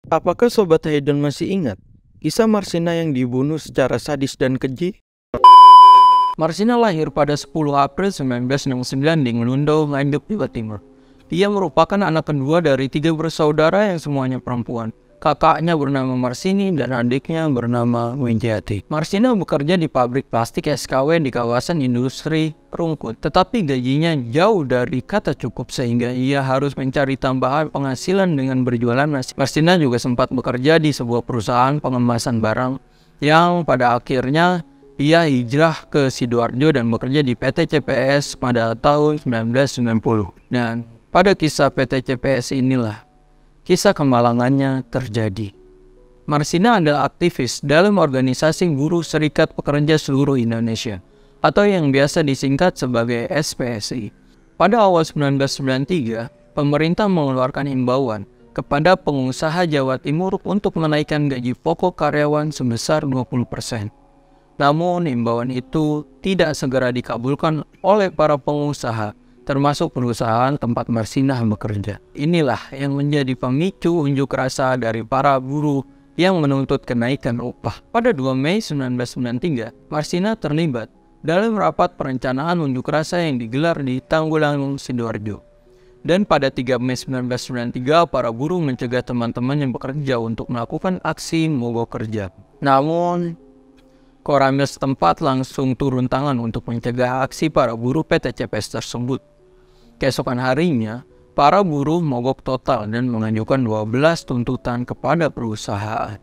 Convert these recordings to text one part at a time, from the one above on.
Apakah Sobat Hayden masih ingat kisah Marsina yang dibunuh secara sadis dan keji? Marsina lahir pada 10 April 1969 di Ngelundo, Nganjuk, Jawa Timur. Dia merupakan anak kedua dari 3 bersaudara yang semuanya perempuan. Kakaknya bernama Marsini dan adiknya bernama Winjati. Marsina bekerja di pabrik plastik SKW di kawasan industri Rungkut. Tetapi gajinya jauh dari kata cukup sehingga ia harus mencari tambahan penghasilan dengan berjualan nasi. Marsina juga sempat bekerja di sebuah perusahaan pengemasan barang yang pada akhirnya ia hijrah ke Sidoarjo dan bekerja di PT CPS pada tahun 1990. Dan pada kisah PT CPS inilah kisah kemalangannya terjadi. Marsina adalah aktivis dalam organisasi Buruh Serikat Pekerja Seluruh Indonesia atau yang biasa disingkat sebagai SPSI. Pada awal 1993, pemerintah mengeluarkan himbauan kepada pengusaha Jawa Timur untuk menaikkan gaji pokok karyawan sebesar 20%. Namun himbauan itu tidak segera dikabulkan oleh para pengusaha, termasuk perusahaan tempat Marsina bekerja. Inilah yang menjadi pemicu unjuk rasa dari para buruh yang menuntut kenaikan upah. Pada 2 Mei 1993, Marsina terlibat dalam rapat perencanaan unjuk rasa yang digelar di Tanggulangan, Sidoarjo. Dan pada 3 Mei 1993, para buruh mencegah teman-teman yang bekerja untuk melakukan aksi mogok kerja. Namun Koramil setempat langsung turun tangan untuk mencegah aksi para buruh PT CPS tersebut. Keesokan harinya, para buruh mogok total dan mengajukan 12 tuntutan kepada perusahaan.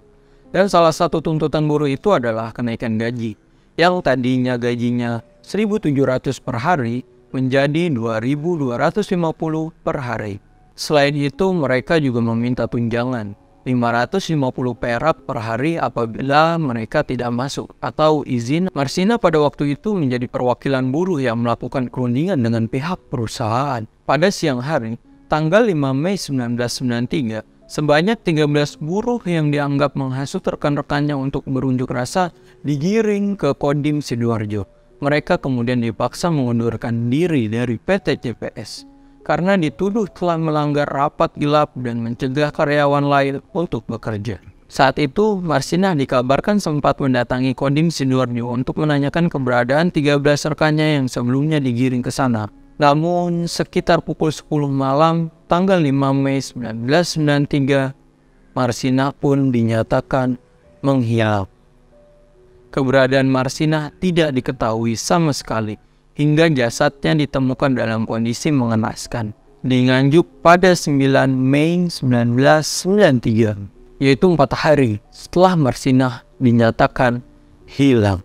Dan salah satu tuntutan buruh itu adalah kenaikan gaji, yang tadinya gajinya 1.700 per hari menjadi 2.250 per hari. Selain itu, mereka juga meminta tunjangan 550 perak per hari apabila mereka tidak masuk atau izin. Marsina pada waktu itu menjadi perwakilan buruh yang melakukan perundingan dengan pihak perusahaan. Pada siang hari, tanggal 5 Mei 1993, sebanyak 13 buruh yang dianggap menghasut rekan-rekannya untuk berunjuk rasa digiring ke Kodim Sidoarjo. Mereka kemudian dipaksa mengundurkan diri dari PT CPS karena dituduh telah melanggar rapat gelap dan mencegah karyawan lain untuk bekerja. Saat itu, Marsina dikabarkan sempat mendatangi Kodim Sidoarjo untuk menanyakan keberadaan 13 rekannya yang sebelumnya digiring ke sana. Namun, sekitar pukul 10 malam, tanggal 5 Mei 1993, Marsina pun dinyatakan menghilang. Keberadaan Marsina tidak diketahui sama sekali, hingga jasadnya ditemukan dalam kondisi mengenaskan di Nganjuk pada 9 Mei 1993, yaitu 4 hari setelah Marsina dinyatakan hilang.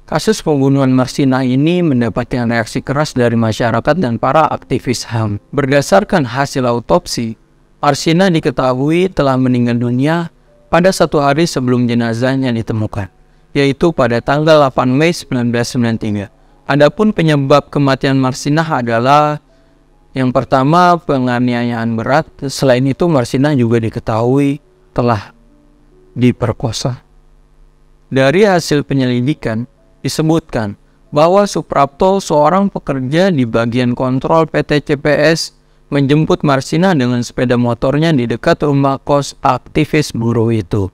Kasus pembunuhan Marsina ini mendapatkan reaksi keras dari masyarakat dan para aktivis HAM. Berdasarkan hasil autopsi, Marsina diketahui telah meninggal dunia pada 1 hari sebelum jenazahnya ditemukan, yaitu pada tanggal 8 Mei 1993. Adapun penyebab kematian Marsina adalah yang pertama penganiayaan berat. Selain itu, Marsina juga diketahui telah diperkosa. Dari hasil penyelidikan disebutkan bahwa Suprapto, seorang pekerja di bagian kontrol PT CPS, menjemput Marsina dengan sepeda motornya di dekat rumah kos aktivis buruh itu.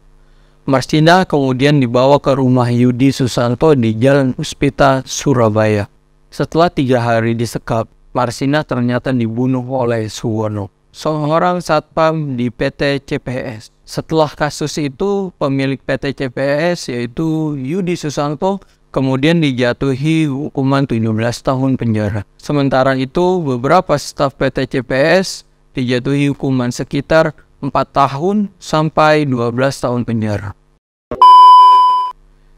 Marsina kemudian dibawa ke rumah Yudi Susanto di Jalan Puspita, Surabaya. Setelah 3 hari disekap, Marsina ternyata dibunuh oleh Suwono, seorang satpam di PT CPS. Setelah kasus itu, pemilik PT CPS yaitu Yudi Susanto kemudian dijatuhi hukuman 17 tahun penjara. Sementara itu, beberapa staf PT CPS dijatuhi hukuman sekitar 4 tahun sampai 12 tahun penjara.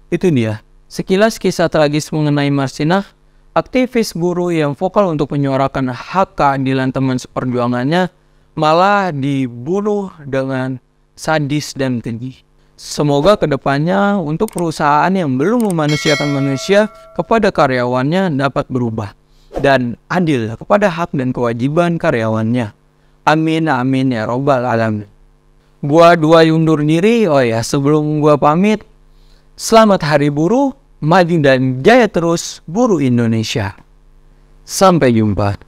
Itu dia sekilas kisah tragis mengenai Marsina, aktivis buruh yang vokal untuk menyuarakan hak keadilan teman seperjuangannya, malah dibunuh dengan sadis dan keji. Semoga kedepannya untuk perusahaan yang belum memanusiakan manusia kepada karyawannya dapat berubah dan adil kepada hak dan kewajiban karyawannya. Amin amin ya robbal alamin. Gua undur diri. Oh ya, sebelum gua pamit, selamat Hari Buruh, maju dan jaya terus buruh Indonesia. Sampai jumpa.